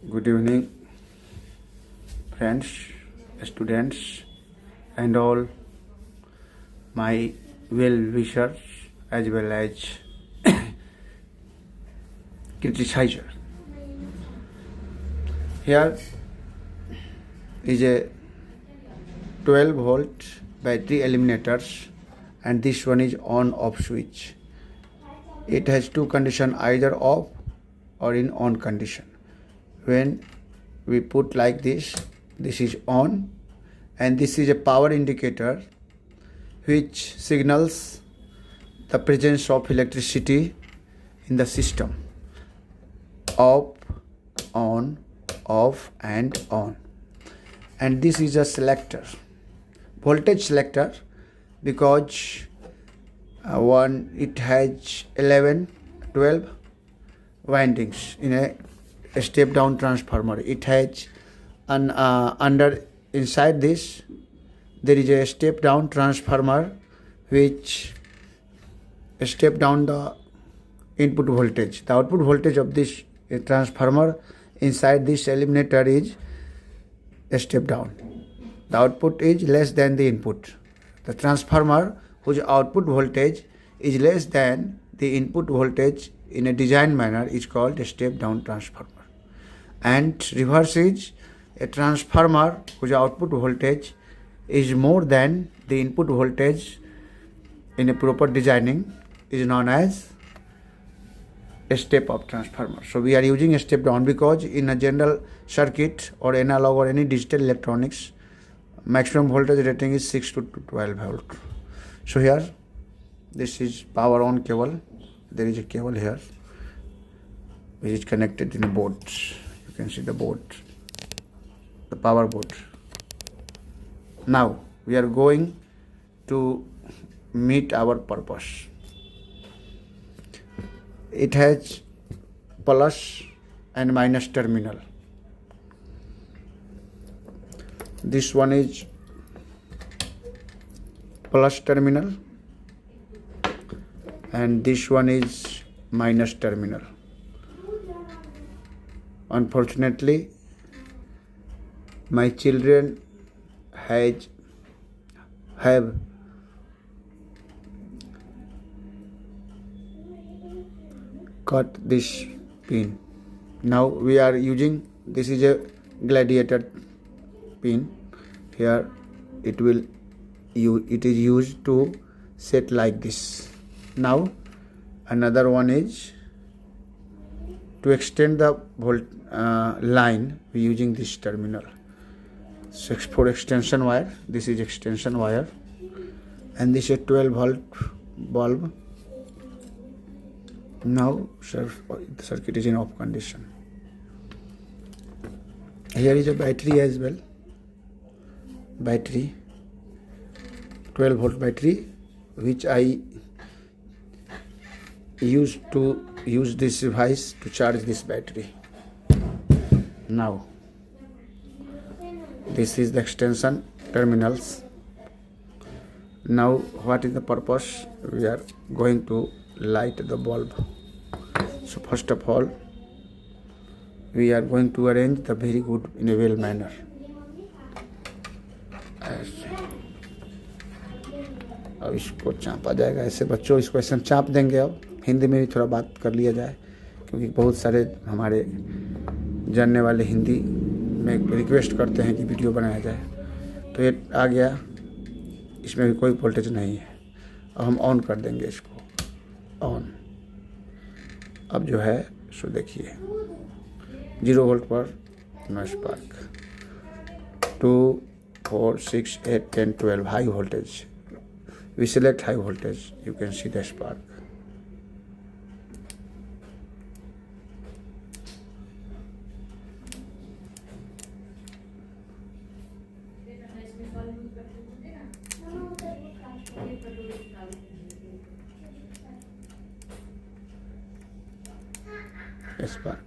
Good evening, friends, students, and all my well wishers as well as criticizers. Here is a 12-volt battery eliminators, and this one is on-off switch. It has two conditions, either off or in on condition. When we put like this is on, and this is a power indicator which signals the presence of electricity in the system. Off, on, off and on. And this is a selector, voltage selector, because it has 12 windings in a step down transformer. It has inside this there is a step down transformer which step down the input voltage. The output voltage of this transformer inside this eliminator is a step down. The output is less than the input. The transformer whose output voltage is less than the input voltage in a design manner is called a step down transformer. And reverse is a transformer whose output voltage is more than the input voltage in a proper designing is known as a step up transformer. So we are using a step down because in a general circuit or analog or any digital electronics, maximum voltage rating is 6 to 12 volt. So here this is power on cable. There is a cable here which is connected in a board. You can see the board, the power board. Now we are going to meet our purpose. It has plus and minus terminal. This one is plus terminal and this one is minus terminal. Unfortunately, my children have cut this pin. Now we are using, this is a gladiator pin. Here it is used to set like this. Now another one is to extend the line using this terminal. 6-4 extension wire. This is extension wire, and this is a 12 volt bulb. Now the circuit is in off condition. Here is a battery as well. Battery, 12 volt battery, which I used to use this device to charge this battery. Now this is the extension terminals. Now what is the purpose? We are going to light the bulb. So first of all, we are going to arrange the very good in a well manner. अब इसको चाँपा जाएगा ऐसे। बच्चों इसको ऐसे चाँप देंगे। अब हिंदी में भी थोड़ा बात कर लिया जाए, क्योंकि बहुत सारे हमारे जानने वाले हिंदी में रिक्वेस्ट करते हैं कि वीडियो बनाया जाए। तो ये आ गया, इसमें भी कोई वोल्टेज नहीं है। अब हम ऑन कर देंगे इसको, ऑन। अब जो है सो देखिए 0 वोल्ट पर no spark, 2, 4, 6, 8, 10, 12 high voltage. We select high voltage. You can see the spark. Spark.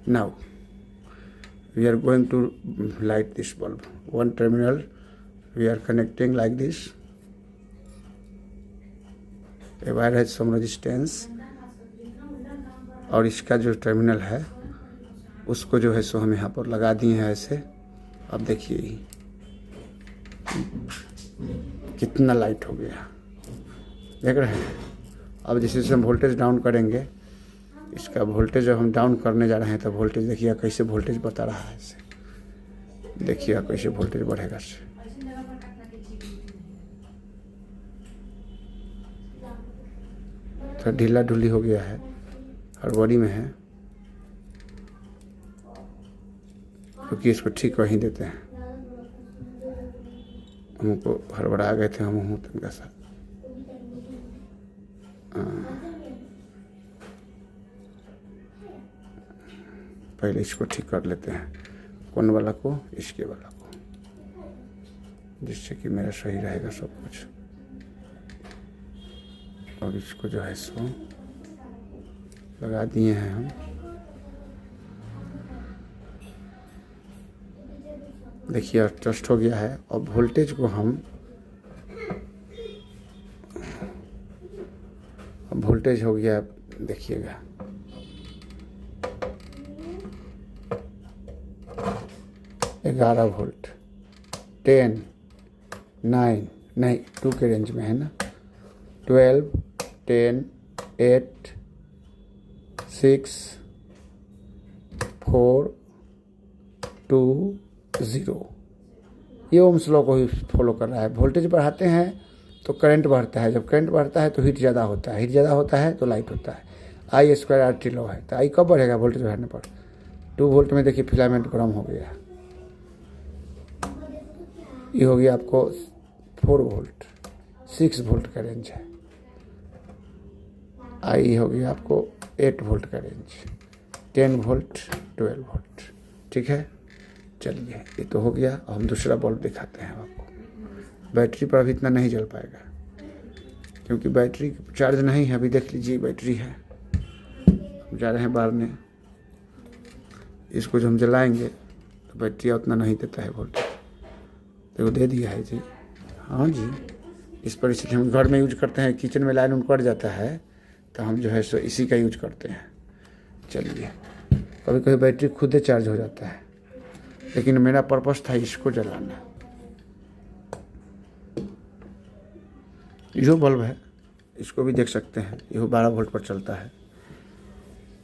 Now we are going to light this bulb. One terminal we are connecting like this. A wire has some resistance और इसका जो terminal है उसको जो है सो हम यहाँ पर लगा दिए हैं ऐसे। अब देखिए कितना लाइट हो गया, देख रहे हैं। अब जैसे जैसे हम वोल्टेज डाउन करेंगे, इसका वोल्टेज जब हम डाउन करने जा रहे हैं तो वोल्टेज देखिए कैसे वोल्टेज बता रहा है इसे, देखिए कैसे वोल्टेज बढ़ेगा से। तो ढीला ढुली हो गया है, हड़बड़ी में है, क्योंकि इसको ठीक वहीं देते हैं। हमको हड़बड़ा गए थे, हम हूँ तनका सा। पहले इसको ठीक कर लेते हैं, कौन वाला को, इसके वाला को, जिससे कि मेरा सही रहेगा सब कुछ। और इसको जो है सो लगा दिए हैं हम। देखिए एडजस्ट हो गया है। और वोल्टेज को हम, अब वोल्टेज हो गया, देखिएगा 11 वोल्ट, 10, 9 नहीं 2 के रेंज में है ना, 12, 10, 8, 6, 4, 2, 0। ये ओम्स लॉ को ही फॉलो कर रहा है। वोल्टेज बढ़ाते हैं तो करंट बढ़ता है, जब करंट बढ़ता है तो हीट ज़्यादा होता है, हीट ज़्यादा होता है तो लाइट होता है। I2RT लॉ है। तो आई कब बढ़ेगा? वोल्टेज बढ़ाने पर। 2 वोल्ट में देखिए फिलामेंट गर्म हो गया। ये हो गया आपको 4 वोल्ट, 6 वोल्ट का रेंज है। आई हो गया आपको 8 वोल्ट का रेंज, 10 वोल्ट, 12 वोल्ट। ठीक है, चलिए ये तो हो गया। हम दूसरा बल्ब दिखाते हैं आपको। बैटरी पर अभी इतना नहीं जल पाएगा क्योंकि बैटरी चार्ज नहीं है। अभी देख लीजिए बैटरी है, हम जा रहे हैं बाहर। इसको जो हम जलाएंगे तो बैटरी उतना नहीं देता है वोल्टेज। देखो दे दिया है जी, हाँ जी। इस परिस्थिति हम घर में यूज करते हैं, किचन में लाइन कट जाता है तो हम जो है सो इसी का यूज करते हैं। चलिए, कभी कभी बैटरी खुद ही चार्ज हो जाता है, लेकिन मेरा पर्पस था इसको जलाना। यो बल्ब है, इसको भी देख सकते हैं, ये 12 वोल्ट पर चलता है।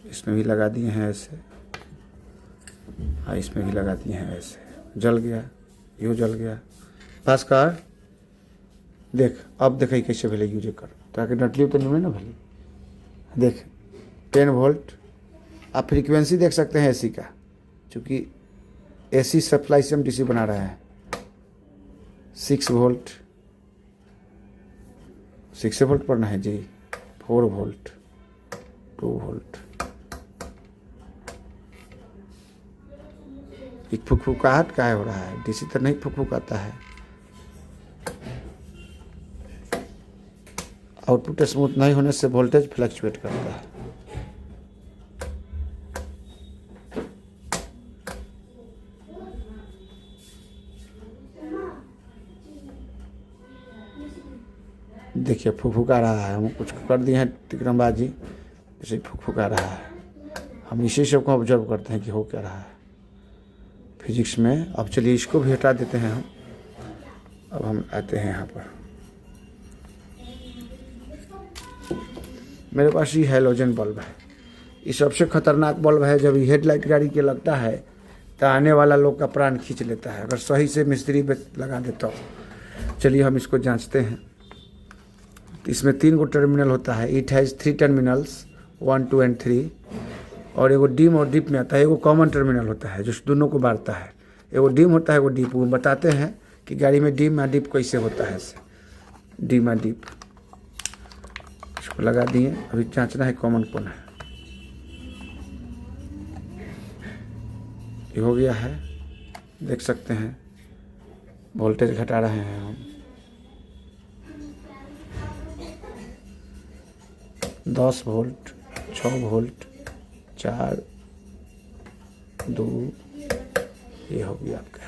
इसमें भी लगा दिए हैं ऐसे, हाँ इसमें भी लगा दिए हैं ऐसे। जल गया, यो जल गया। भास्कर देख, अब देख कैसे भले यूज कर, ताकि डटली तो नहीं ना भले। देख 10 वोल्ट। आप फ्रीक्वेंसी देख सकते हैं एसी का, चूँकि एसी सप्लाई से हम डीसी बना रहे हैं। 6 वोल्ट, 6 वोल्ट पर ना है जी, 4 वोल्ट, 2 वोल्ट। एक फुकफुकाहट का हो रहा है, डीसी तो नहीं फुकफुकाता है। आउटपुट स्मूथ नहीं होने से वोल्टेज फ्लक्चुएट करता है। देखिए फुकफुका रहा है, हम कुछ कर दिए हैं तिकड़मबाजी, जैसे फुकफुका रहा है। हम इसी सब को ऑब्जर्व करते हैं कि हो क्या रहा है फिजिक्स में। अब चलिए इसको भी हटा देते हैं हम। अब हम आते हैं यहाँ पर। मेरे पास ये हैलोजन बल्ब है। ये सबसे खतरनाक बल्ब है। जब ये हेडलाइट गाड़ी के लगता है तो आने वाला लोग का प्राण खींच लेता है, अगर सही से मिस्त्री लगा दे तो। चलिए हम इसको जांचते हैं। इसमें 3 गो टर्मिनल होता है। It has 3 terminals, 1, 2 and 3। और एगो डिम और डीप में आता है। एगो कॉमन टर्मिनल होता है जो दोनों को बांटता है। एगो डिम होता है, एगो डीप। वो बताते हैं कि गाड़ी में डिम या डीप कैसे होता है। ऐसे डिम या डीप इसको लगा दिए। अभी जांचना है कॉमन कौन है। ये हो गया है, देख सकते हैं। वोल्टेज घटा रहे हैं हम। 10 वोल्ट, 6 वोल्ट, 4, 2, ये हो गया आपका।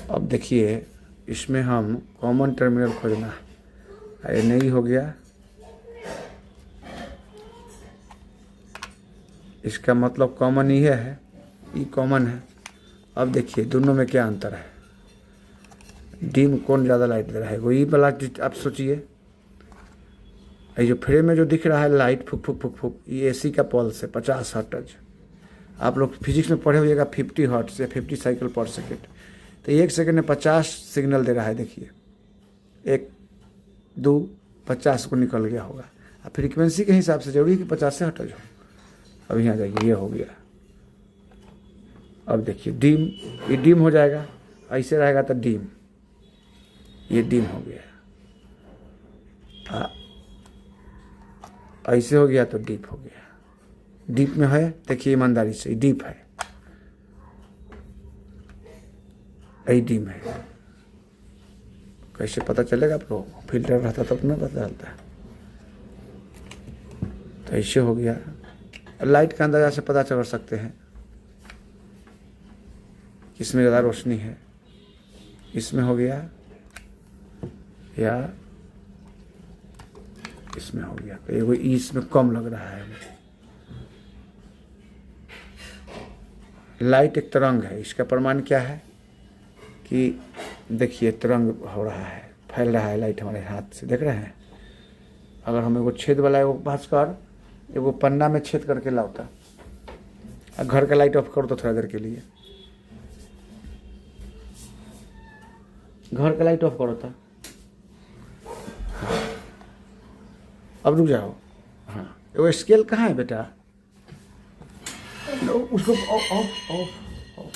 अब देखिए इसमें हम कॉमन टर्मिनल खोजना है। ये नहीं हो गया, इसका मतलब कॉमन ही है, ये कॉमन है। अब देखिए दोनों में क्या अंतर है, डिम कौन ज़्यादा लाइट दे रहा है, वही वाला आप सोचिए। ये जो फ्रेम में जो दिख रहा है लाइट फुक फुक फुक फुक, ये एसी का पल्स है 50 हर्ट्ज। आप लोग फिजिक्स में पढ़े होइएगा 50 हर्ट्ज या 50 साइकिल पर सेकेंड। तो 1 सेकेंड में 50 सिग्नल दे रहा है। देखिए 1 2 50 को निकल गया होगा। अब फ्रीक्वेंसी के हिसाब से जरूरी है कि 50 से हर्ट्ज हो। अब यहाँ जाइए, ये हो गया। अब देखिए डिम, ये डिम हो जाएगा, ऐसे रहेगा तो डिम, ये डिम हो गया। ऐसे हो गया तो डीप हो गया। डीप में है, देखिए ईमानदारी से डीप है, यही डीम है। कैसे पता चलेगा आप लोगों को, फिल्टर रहता तब ना पता चलता। तो ऐसे हो गया। लाइट का अंदाजा से पता चल सकते हैं किसमें ज़्यादा रोशनी है, इसमें हो गया या इसमें हो गया। एगो इसमें कम लग रहा है। लाइट एक तरंग है, इसका प्रमाण क्या है कि देखिए तरंग हो रहा है, फैल रहा है लाइट हमारे हाथ से, देख रहे हैं। अगर हम एगो छेद वाला एगो भास्कर एगो पन्ना में छेद करके लाता, घर का लाइट ऑफ करो तो थोड़ा देर के लिए, घर का लाइट ऑफ करो था। अब रुक जाओ। हाँ, वो स्केल कहाँ है बेटा, उसको ऑफ।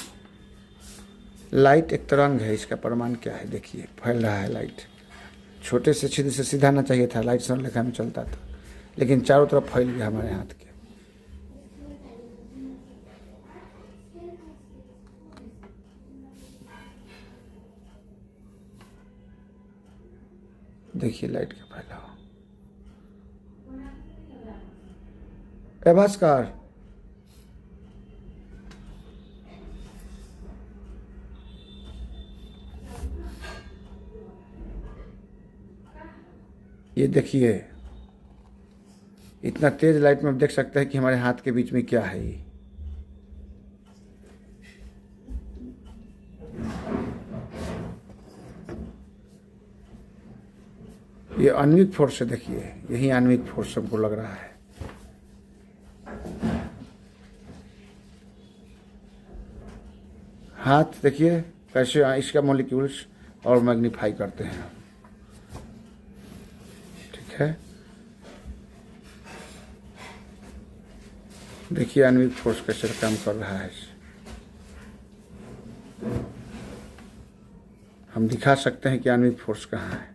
लाइट एक तरंग है, इसका प्रमाण क्या है, देखिए फैल रहा है लाइट। छोटे से छेद से सीधा ना चाहिए था, लाइट सरलरेखा में चलता था, लेकिन चारों तरफ फैल गया हमारे हाथ के। देखिए लाइट का फैलाव। ए भास्कर, ये देखिए इतना तेज लाइट में आप देख सकते हैं कि हमारे हाथ के बीच में क्या है। ये आणविक फोर्स है, देखिए यही आणविक फोर्स हमको लग रहा है। हाथ देखिए कैसे इसका मॉलिक्यूल्स और मैग्नीफाई करते हैं, ठीक है। देखिए आणविक फोर्स कैसे काम कर रहा है। हम दिखा सकते हैं कि आणविक फोर्स कहाँ है।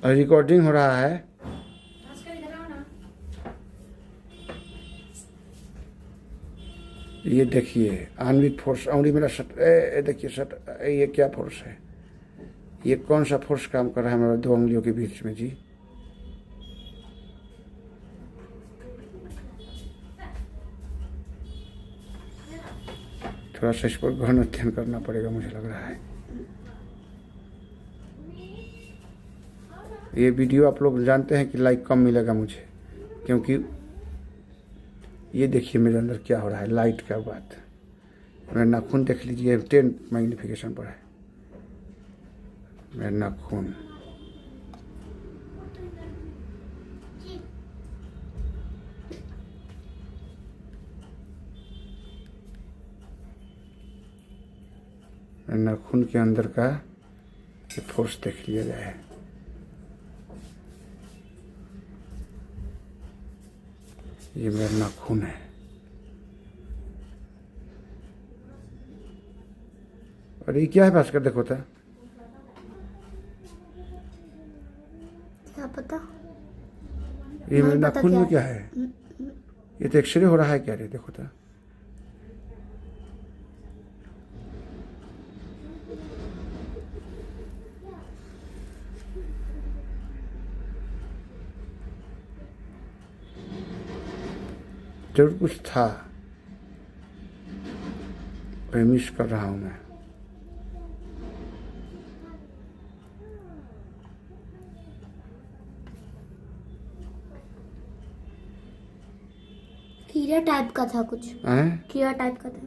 रिकॉर्डिंग हो रहा है। ये देखिए आणविक फोर्स, और मेरा शट, देखिए शट, ये क्या फोर्स है, ये कौन सा फोर्स काम कर रहा है हमारे दो उंगलियों के बीच में जी। थोड़ा सा इस पर गहन अध्ययन करना पड़ेगा मुझे लग रहा है। ये वीडियो आप लोग जानते हैं कि लाइक कम मिलेगा मुझे, क्योंकि ये देखिए मेरे अंदर क्या हो रहा है। लाइट का बात, मेरा नाखून देख लीजिए 10 मैग्नीफिकेशन पर है मेरा नाखून। मेरे नाखून के अंदर का ये फोर्स देख लिया जाए। ये मेरा नाखून है अरे ये क्या है भास्कर, देखो तो क्या पता। ये मेरे नहीं पता नाखून क्या में क्या है। है? ये तो एक्सरे हो रहा है क्या रे? देखो तो जरूर कुछ था, मैं मिस कर रहा हूँ मैं। कीड़ा टाइप का था कुछ, हैं? कीड़ा टाइप का था।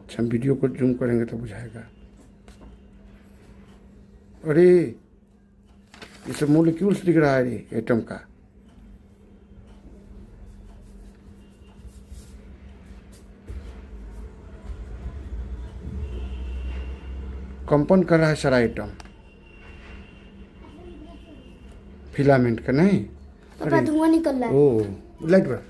अच्छा, हम वीडियो को जूम करेंगे तो बुझाएगा। अरे ये सब मोलिक्यूल्स दिख रहा है रे एटम का। कंपन कर रहा है सारा एटम, फिलामेंट का नहीं। पापा धुआं निकल रहा है। ओ लाइट बड़ा।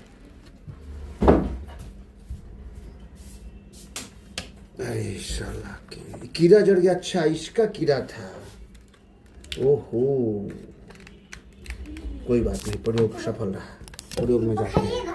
अरे साला कीड़ा जड़ गया। अच्छा इसका कीड़ा था। ओहो, कोई बात नहीं, प्रयोग सफल रहा। प्रयोग में जाते हैं।